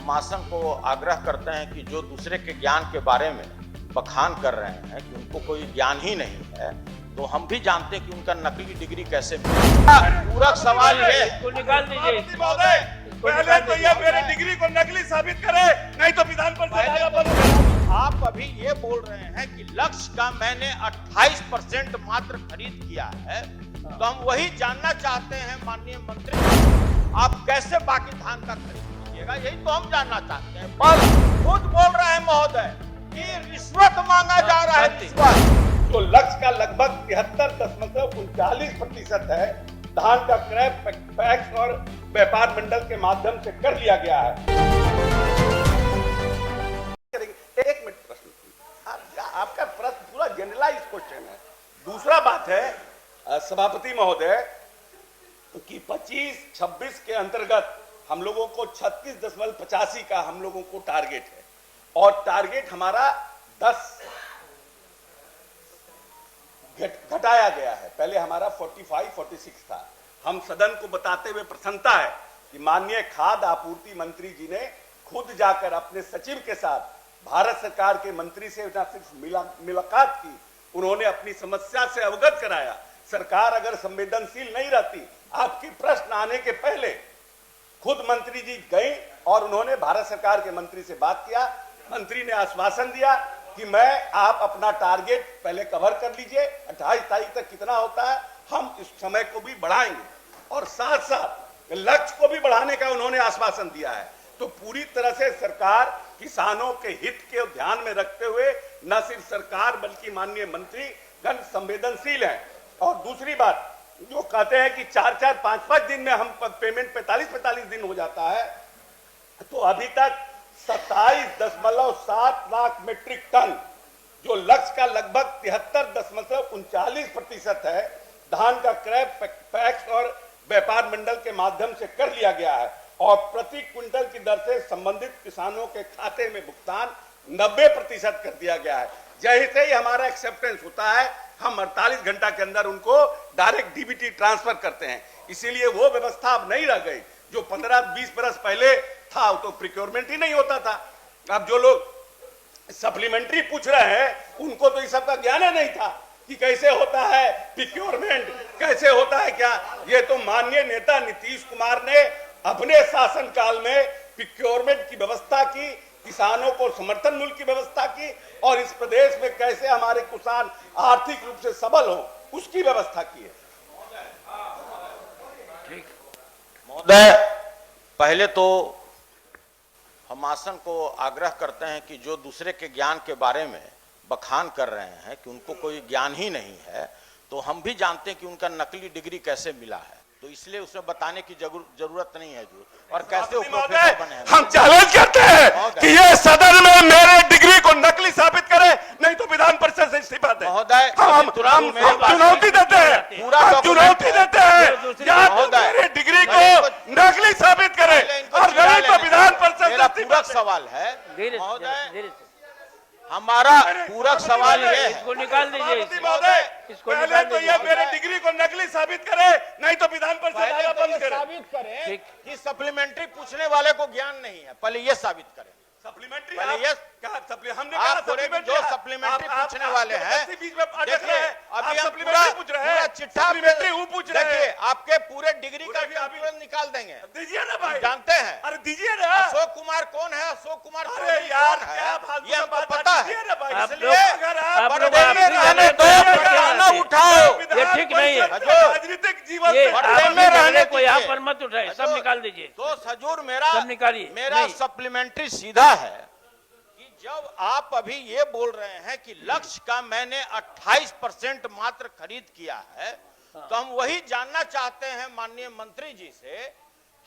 हम आसन को आग्रह करते हैं कि जो दूसरे के ज्ञान के बारे में बखान कर रहे हैं कि उनको कोई ज्ञान ही नहीं है, तो हम भी जानते हैं कि उनका नकली डिग्री कैसे मिला। पूरा सवाल ये इसको निकाल दीजिए। पहले तो ये मेरे डिग्री को नकली साबित करे, नहीं तो विधान परिषद। आप अभी ये बोल रहे हैं कि लक्ष्य का मैंने 28% मात्र खरीद किया है, तो हम वही जानना चाहते हैं माननीय मंत्री, आप कैसे बाकी धान का खरीद कीजिएगा, यही तो हम जानना चाहते हैं। पर खुद बोल रहे हैं महोदय कि रिश्वत मांगा जा रहा है। रिश्वत तो लक्ष्य का लगभग 73.39% है, धान का क्रय पैक्स और व्यापार मंडल के माध्यम से कर लिया गया है। एक मिनट प्रश्न, आपका प्रश्न पूरा जनरलाइज क्वेश्चन है। दूसरा बात है सभापति महोदय कि 25-26 के अंतर्गत हम लोगों को 36.85 का हम लोगों को टारगेट है, और टारगेट हमारा 10 घटाया गया है। पहले हमारा 45-46 था। हम सदन को बताते हुए प्रसन्नता है कि माननीय खाद्य आपूर्ति मंत्री जी ने खुद जाकर अपने सचिव के साथ भारत सरकार के मंत्री से न सिर्फ मुलाकात की, उन्होंने अपनी समस्या से अवगत कराया। सरकार अगर संवेदनशील नहीं रहती, आपके प्रश्न आने के पहले खुद मंत्री जी गए और उन्होंने भारत सरकार के मंत्री से बात किया। मंत्री ने आश्वासन दिया कि मैं आप अपना टारगेट पहले कवर कर लीजिए, 28 तारीख तक कितना होता है हम इस समय को भी बढ़ाएंगे, और साथ साथ लक्ष्य को भी बढ़ाने का उन्होंने आश्वासन दिया है। तो पूरी तरह से सरकार किसानों के हित के ध्यान में रखते हुए न सिर्फ सरकार बल्कि माननीय मंत्री गण संवेदनशील है। और दूसरी बात, जो कहते हैं कि 4-4, 5-5 दिन में हम पेमेंट 45-45 दिन हो जाता है, तो अभी तक 27.7 लाख मीट्रिक टन, जो लक्ष्य का लगभग 73.39% है, धान का क्रय पैक्स और व्यापार मंडल के माध्यम से कर लिया गया है, और प्रति क्विंटल की दर से संबंधित किसानों के खाते में भुगतान 90% कर दिया गया है। जैसे ही हमारा एक्सेप्टेंस होता है, हम 48 घंटा के अंदर उनको डायरेक्ट डीबीटी ट्रांसफर करते हैं। इसीलिए वो व्यवस्था अब नहीं रह गई जो 15-20 बरस पहले था, तो प्रिक्योरमेंट ही नहीं होता था। अब जो लोग सप्लीमेंट्री पूछ रहे हैं, उनको तो इस सब का ज्ञान ही नहीं था कि कैसे होता है प्रिक्योरमेंट, कैसे होता है क्या। ये तो माननीय नेता नीतीश कुमार ने अपने शासन काल में प्रिक्योरमेंट की व्यवस्था की, किसानों को समर्थन मूल्य की व्यवस्था की, और इस प्रदेश में कैसे हमारे किसान आर्थिक रूप से सबल हो, उसकी व्यवस्था की है। महोदय, पहले तो हम आसन को आग्रह करते हैं कि जो दूसरे के ज्ञान के बारे में बखान कर रहे हैं कि उनको कोई ज्ञान ही नहीं है, तो हम भी जानते हैं कि उनका नकली डिग्री कैसे मिला है, तो इसलिए उसमें बताने की जरूरत नहीं है जो, और कैसे वो प्रोफेसर बने हैं। हम चैलेंज करते हैं कि ये सदन में मेरे डिग्री को नकली साबित करे, नहीं तो विधान परिषद से इस्तीफा दे। महोदय, हम चुनौती देते हैं, हम चुनौती देते हैं, या तो मेरे डिग्री को नकली साबित करे, और नहीं तो विधान परिषद से पूरक सवाल है महोदय, हमारा पूरक सवाल ये है। इसको निकाल दीजिए। पहले तो ये मेरे डिग्री को नकली साबित करे, नहीं तो विधान परिषद बंद करे। साबित करें कि सप्लीमेंट्री पूछने वाले को ज्ञान नहीं है, पहले ये साबित करें। सप्लीमेंट्री पहले ये हमने आप जो सप्लीमेंट्री पूछने वाले हैं, देखिए अभी हम पूरा चिट्ठा पूछ रहे हैं, आपके पूरे डिग्री का तुरंत निकाल देंगे। दीजिए ना भाई, जानते हैं? अरे दीजिए ना। अशोक कुमार कौन है? अशोक कुमार अरे यार क्या ये हमको पता है, इसलिए उठाओ, ये ठीक नहीं है। राजनीतिक जीवन ये में रहने को यहाँ पर मत उठाए, सब निकाल दीजिए। तो सजूर सब निकालिए। मेरा सप्लीमेंट्री सीधा है कि जब आप अभी ये बोल रहे हैं कि लक्ष्य का मैंने 28% मात्र खरीद किया है, तो हम वही जानना चाहते हैं माननीय मंत्री जी से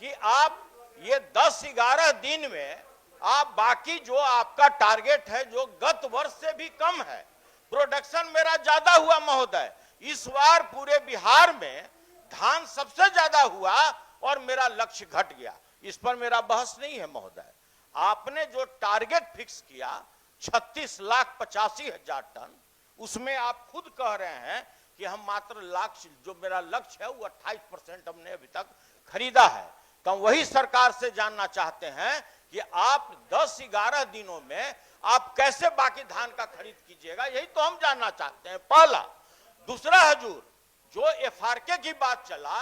कि आप ये 10-11 दिन में आप बाकी जो आपका टारगेट है, जो गत वर्ष से भी कम है, प्रोडक्शन मेरा ज्यादा हुआ महोदय, इस बार पूरे बिहार में धान सबसे ज्यादा हुआ और मेरा लक्ष्य घट गया। इस पर मेरा बहस नहीं है महोदय। आपने जो टारगेट फिक्स किया 36,85,000 टन, उसमें आप खुद कह रहे हैं कि हम मात्र लक्ष्य, जो मेरा लक्ष्य है वो 28% हमने अभी तक खरीदा है। तो हम वही सरकार से जानना चाहते हैं कि आप 10-11 दिनों में आप कैसे बाकी धान का खरीद कीजिएगा, यही तो हम जानना चाहते हैं। पहला। दूसरा हजूर, जो एफआरके की बात चला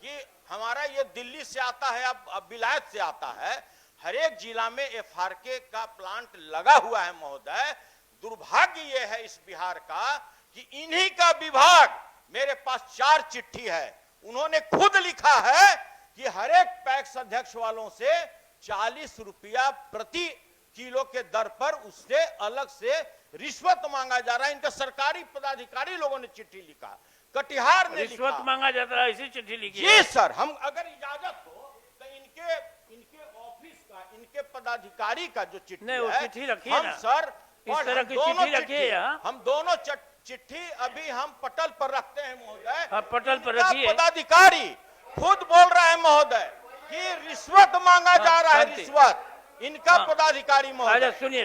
कि हमारा ये दिल्ली से आता है, अब विलायत से आता है, हर एक जिला में एफआरके का प्लांट लगा हुआ है महोदय। दुर्भाग्य ये है इस बिहार का कि इन्हीं का विभाग, मेरे पास 4 चिट्ठी है, उन्होंने खुद लिखा है कि हर एक पैक्स अध्यक्ष वालों से 40 रुपया प्रति किलो के दर पर उससे अलग से रिश्वत मांगा जा रहा है। इनके सरकारी पदाधिकारी लोगों ने चिट्ठी लिखा, कटिहार ने लिखा। रिश्वत मांगा जाता है, ऐसी चिट्ठी लिखी जी है। सर, हम अगर इजाजत हो तो इनके ऑफिस का, इनके पदाधिकारी का जो चिट्ठी नहीं, वो है, चिट्ठी रखिए हम ना। सर इस और तरह हम की दोनों चिट्ठी रखिए यहाँ। हम दोनों चिट्ठी अभी हम पटल पर रखते हैं महोदय। आप पटल पर इनका रखिए। पदाधिकारी खुद बोल रहा है महोदय कि रिश्वत मांगा जा रहा है, शांति। रिश्वत। इनका हाँ। पदाधिकारी महोदय। अच्छा सुनिए।